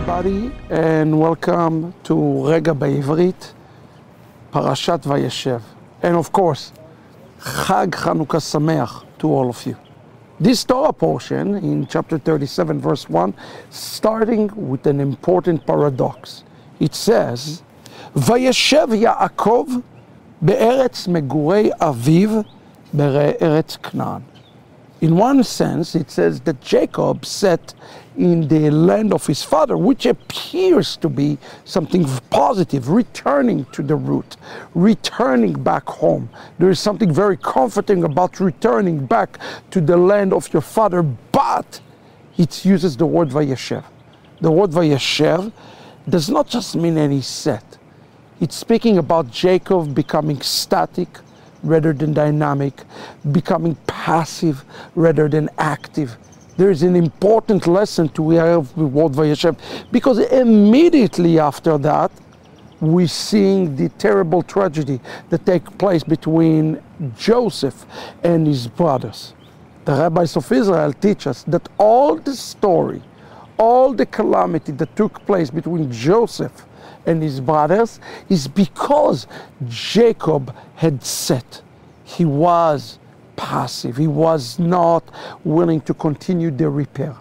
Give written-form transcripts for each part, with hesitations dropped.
everybody, and welcome to Regah Bivrit, Parashat Vayechev. And of course, Chag Chanukah Sameach to all of you. This Torah portion in chapter 37, verse 1, starting with an important paradox. It says, Vayechev Yaakov be'eretz megurei aviv be'eretz Canaan. In one sense, it says that Jacob sat in the land of his father, which appears to be something positive, returning to the root, returning back home. There is something very comforting about returning back to the land of your father, but it uses the word Vayechev. The word Vayechev does not just mean any set. It's speaking about Jacob becoming static rather than dynamic, becoming passive rather than active. There is an important lesson to have with word Vayechev, because immediately after that, we're seeing the terrible tragedy that takes place between Joseph and his brothers. The rabbis of Israel teach us that all the story, all the calamity that took place between Joseph and his brothers is because Jacob had set. He was passive. He was not willing to continue the repair.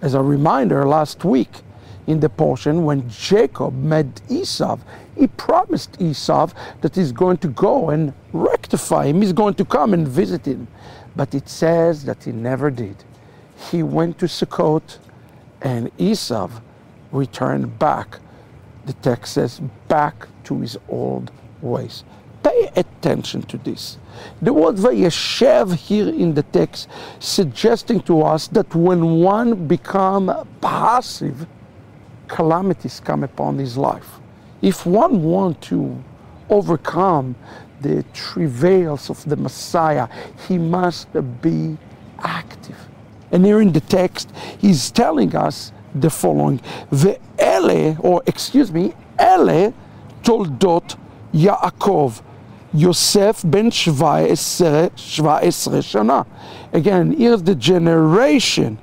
As a reminder, last week in the portion when Jacob met Esau, he promised Esau that he's going to go and rectify him. He's going to come and visit him. But it says that he never did. He went to Sukkot and Esau returned back. The text says, back to his old ways. Pay attention to this. The word Vayechev here in the text suggesting to us that when one becomes passive, calamities come upon his life. If one wants to overcome the travails of the Messiah, he must be active. And here in the text, he's telling us the following: Ele toldot Yaakov, Yosef ben 17 shana. Again, here's the generation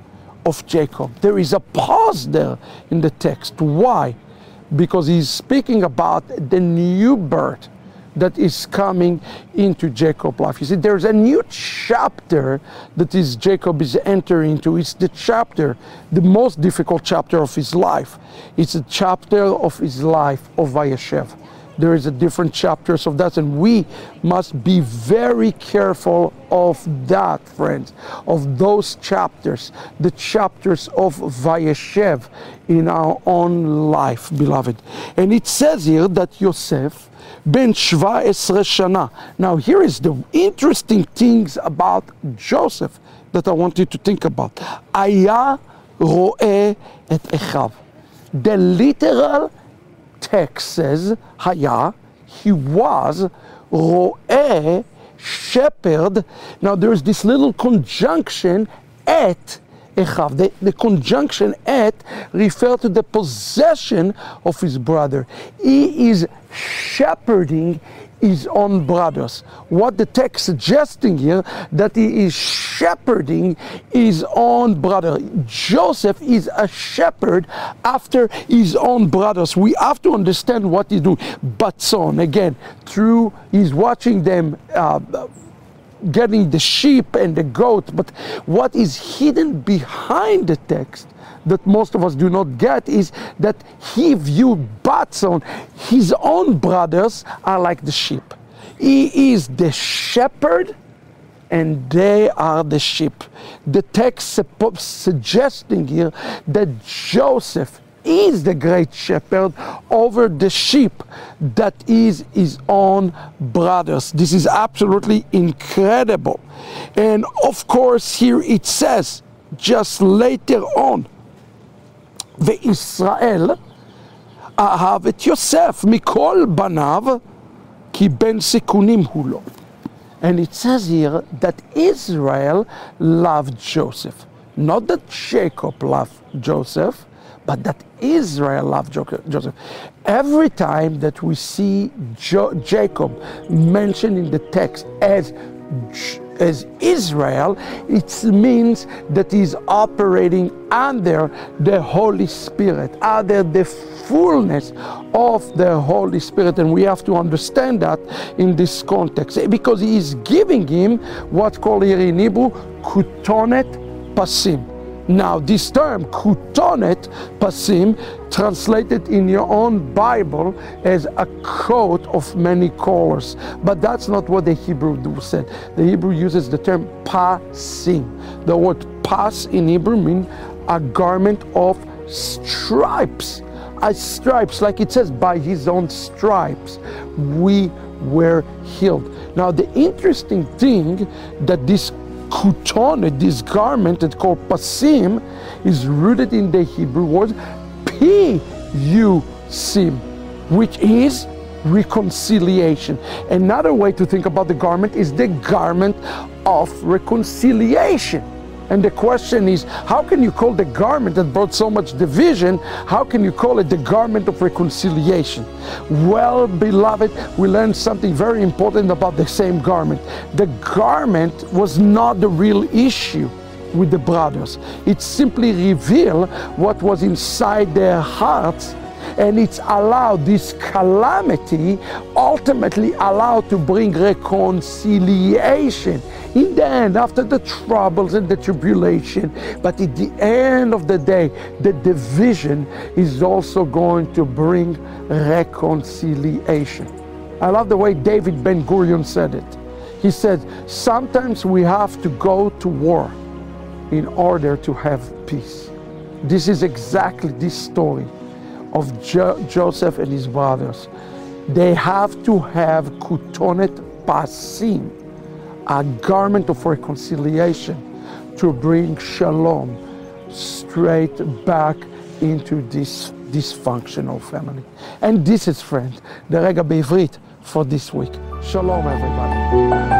of Jacob. There is a pause there in the text. Why? Because he's speaking about the new birth that is coming into Jacob's life. You see, there's a new chapter that Jacob is entering into. It's the chapter, the most difficult chapter of his life. It's a chapter of his life of Vayechev. There is a different chapters of that, and we must be very careful of that, friends, of those chapters, the chapters of Vayechev in our own life, beloved. And it says here that Yosef ben 17 shana. Now here is the interesting things about Joseph that I want you to think about. Haya ro'eh et Echav. The literal text says, Haya, he was, ro'eh, shepherd. Now there's this little conjunction, et Echav. The conjunction et refers to the possession of his brother. He is shepherding his own brothers. What the text suggesting here, that he is shepherding his own brother. Joseph is a shepherd after his own brothers. We have to understand what he's doing. But son, again, through he's watching them getting the sheep and the goat. But what is hidden behind the text that most of us do not get is that he viewed Batson, his own brothers are like the sheep. He is the shepherd and they are the sheep. The text suggesting here that Joseph is the great shepherd over the sheep that is his own brothers. This is absolutely incredible. And of course here it says just later on, וישראל אהב את יוסף מכל בניו כי בן סיכונים הוא לו. And it says here that Israel loved Joseph. Not that Jacob loved Joseph, but that Israel loved Joseph. Every time that we see Jacob mentioned in the text as as Israel, it means that he's operating under the Holy Spirit, under the fullness of the Holy Spirit. And we have to understand that in this context, because he is giving him what's called here in Hebrew, kutonet pasim. Now, this term, kutonet pasim, translated in your own Bible as a coat of many colors. But that's not what the Hebrew said. The Hebrew uses the term pasim. The word pas in Hebrew means a garment of stripes. Stripes, like it says, by his own stripes we were healed. Now, the interesting thing that this kutonet, this garment that's called pasim, is rooted in the Hebrew word piyusim, which is reconciliation. Another way to think about the garment is the garment of reconciliation. And the question is, how can you call the garment that brought so much division, how can you call it the garment of reconciliation? Well, beloved, we learned something very important about the same garment. The garment was not the real issue with the brothers. It simply revealed what was inside their hearts, and it's allowed this calamity ultimately allowed to bring reconciliation in the end, after the troubles and the tribulation. But at the end of the day, the division is also going to bring reconciliation. I love the way David Ben-Gurion said it. He said, sometimes we have to go to war in order to have peace. This is exactly this story of Joseph and his brothers. They have to have kutonet pasim, a garment of reconciliation, to bring shalom straight back into this dysfunctional family. And this is, friend, the Regah Bivrit for this week. Shalom, everybody.